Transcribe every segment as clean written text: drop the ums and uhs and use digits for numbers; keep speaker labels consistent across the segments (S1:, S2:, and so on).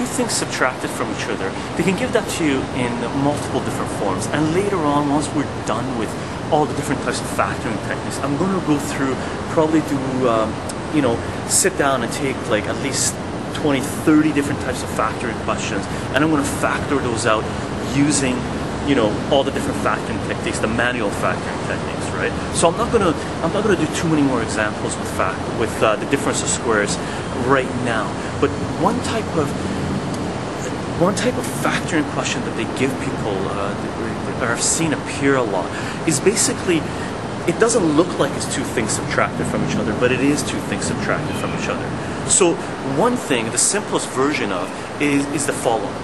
S1: two things subtracted from each other, they can give that to you in multiple different forms. And later on, once we're done with all the different types of factoring techniques, I'm going to go through, probably do, sit down and take like at least 20, 30 different types of factoring questions, and I'm going to factor those out using, all the different factoring techniques, the manual factoring techniques, right? So I'm not gonna do too many more examples with the difference of squares right now. But one type of factoring question that they give people, or I've seen appear a lot, is basically, it doesn't look like it's two things subtracted from each other, but it is two things subtracted from each other. So one thing, the simplest version of, is the following.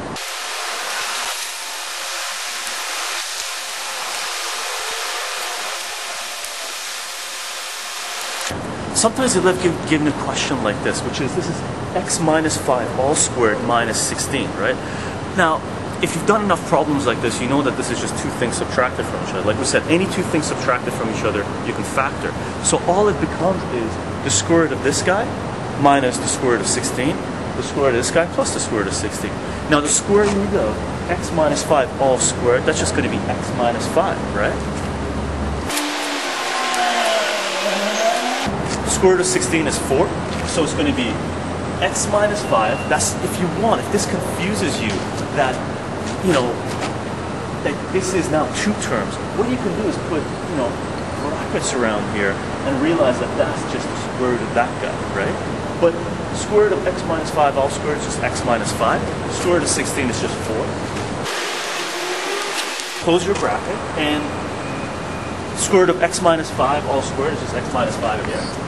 S1: Sometimes they love giving a question like this, which is, this is x minus 5 all squared minus 16, right? Now, if you've done enough problems like this, you know that this is just two things subtracted from each other. Like we said, any two things subtracted from each other, you can factor. So all it becomes is the square root of this guy minus the square root of 16, the square root of this guy plus the square root of 16. Now the square root of x minus 5 all squared, that's just going to be x minus 5, right? Square root of 16 is 4, so it's going to be x minus 5. That's, if you want, if this confuses you, that, that this is now two terms, what you can do is put, brackets around here and realize that that's just the square root of that guy, right? But square root of x minus 5 all squared is just x minus 5. Square root of 16 is just 4. Close your bracket, and square root of x minus 5 all squared is just x minus 5 again.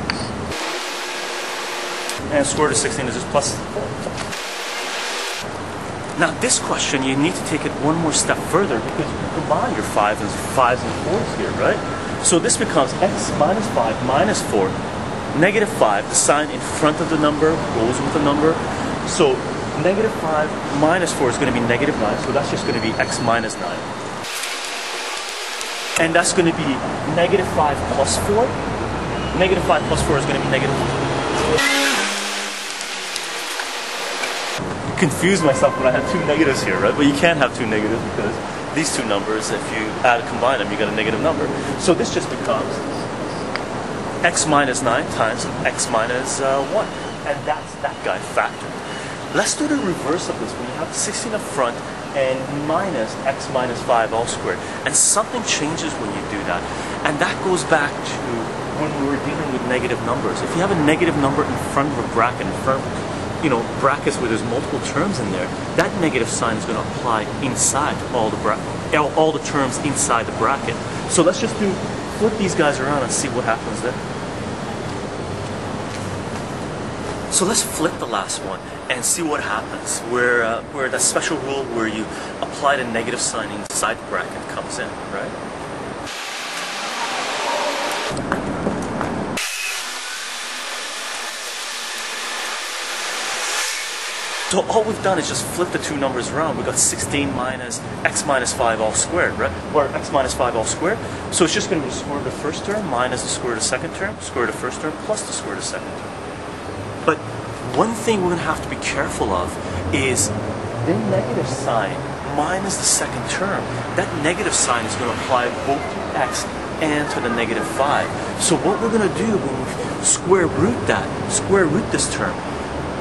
S1: And square root of 16 is just plus 4. Now this question, you need to take it one more step further, because you combine your 5s and 4s here, right? So this becomes x minus 5 minus 4, negative 5. The sign in front of the number goes with the number. So negative 5 minus 4 is going to be negative 9, so that's just going to be x minus 9. And that's going to be negative 5 plus 4. Negative 5 plus 4 is going to be negative 1. Confused myself when I had two negatives here, right? But you can't have two negatives, because these two numbers, if you combine them, you get a negative number. So this just becomes x minus 9 times x minus 1. And that's that guy factored. Let's do the reverse of this, when you have 16 up front and minus x minus 5 all squared. And something changes when you do that. And that goes back to when we were dealing with negative numbers. If you have a negative number in front of a bracket, in front of brackets where there's multiple terms in there, that negative sign is going to apply inside all the terms inside the bracket. So let's just flip these guys around and see what happens there. So let's flip the last one and see what happens, where that special rule where you apply the negative sign inside the bracket comes in, right? So all we've done is just flip the two numbers around. We got 16 minus x minus 5 all squared, right? Or x minus 5 all squared. So it's just going to be the square root of the first term minus the square root of the second term, square root of the first term plus the square root of the second term. But one thing we're going to have to be careful of is the negative sign minus the second term. That negative sign is going to apply both to x and to the negative 5. So what we're going to do when we square root this term,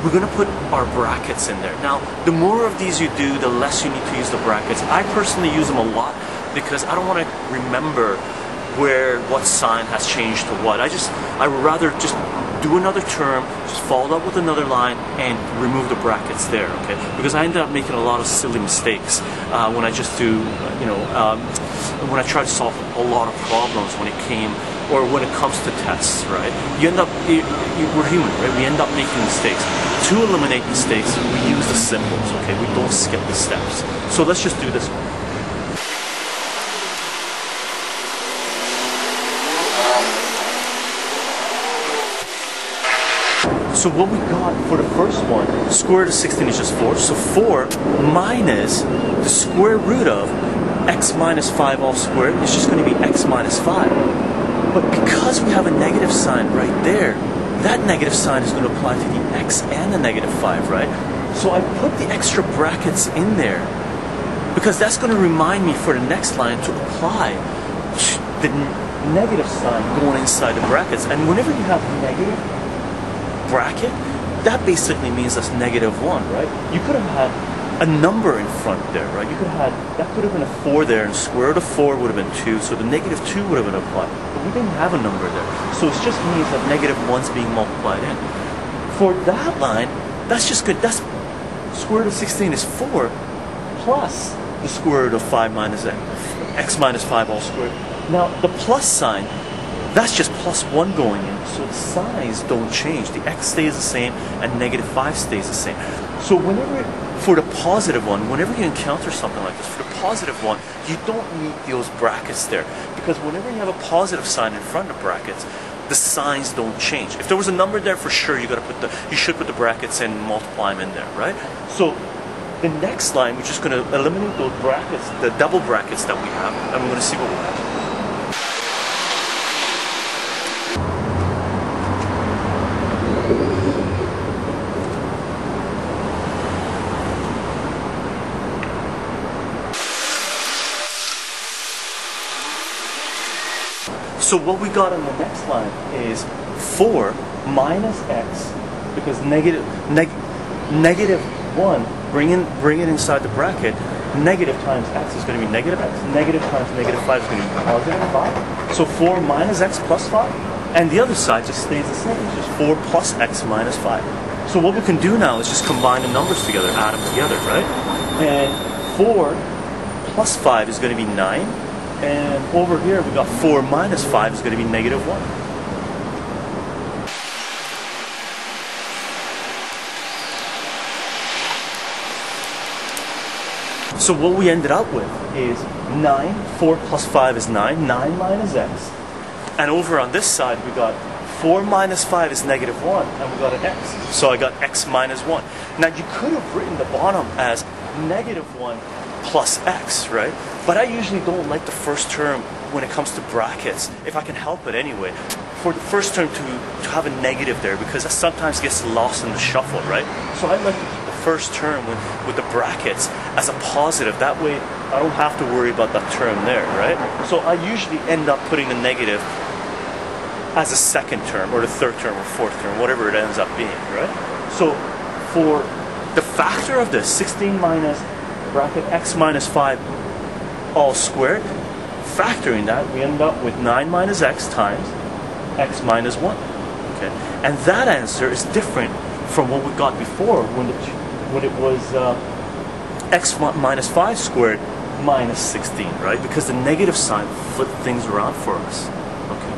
S1: we're going to put our brackets in there. Now, the more of these you do, the less you need to use the brackets. I personally use them a lot because I don't want to remember what sign has changed to what. I would rather just do another term, just follow up with another line, and remove the brackets there, okay? Because I ended up making a lot of silly mistakes when I just do, when I try to solve a lot of problems when it comes to tests, right? You end up, we're human, right? We end up making mistakes. To eliminate mistakes, we use the symbols, okay? We don't skip the steps. So let's just do this one. So what we got for the first one, square root of 16 is just 4. So 4 minus the square root of x minus 5 all squared is just going to be x minus 5. But because we have a negative sign right there, that negative sign is going to apply to the x and the negative 5, right? So I put the extra brackets in there because that's going to remind me for the next line to apply the negative sign going inside the brackets. And whenever you have negative bracket, that basically means that's -1, right? You could have had a number in front there, right? You could have had, that could have been a 4 there, and square root of 4 would have been 2, so the -2 would have been applied. But we didn't have a number there. So it just means that -1's being multiplied in. For that line, that's just good. That's square root of 16 is 4 plus the square root of 5 minus x minus 5 all squared. Now, the plus sign, that's just +1 going in, so the signs don't change. The x stays the same and -5 stays the same. So whenever, for the positive one, whenever you encounter something like this, for the positive one, you don't need those brackets there. Because whenever you have a positive sign in front of brackets, the signs don't change. If there was a number there, for sure, you should put the brackets in and multiply them in there, right? So the next line, we're just going to eliminate those brackets, the double brackets that we have, and we're going to see what we have. So what we got on the next line is 4 minus x, because negative 1, bring it inside the bracket, negative times x is going to be negative x, negative times -5 is going to be positive 5. So 4 minus x plus 5, and the other side just stays the same, it's just 4 plus x minus 5. So what we can do now is just combine the numbers together, add them together, right? And 4 plus 5 is going to be 9. And over here we got 4 minus 5 is going to be -1. So what we ended up with is 9, 4 plus 5 is 9, 9 minus x. And over on this side we got 4 minus 5 is -1, and we got an x. So I got x minus 1. Now you could have written the bottom as -1 plus x, right? But I usually don't like the first term when it comes to brackets, if I can help it anyway, for the first term to have a negative there, because that sometimes gets lost in the shuffle, right? So I like to keep the first term with the brackets as a positive. That way I don't have to worry about that term there, right? So I usually end up putting the negative as a second term, or the third term, or fourth term, whatever it ends up being, right? So for the factor of this, 16 minus bracket x minus 5 all squared, factoring that, we end up with 9 minus x times x minus 1. Okay, and that answer is different from what we got before when it was x minus 5 squared minus 16, right? Because the negative sign flipped things around for us. Okay.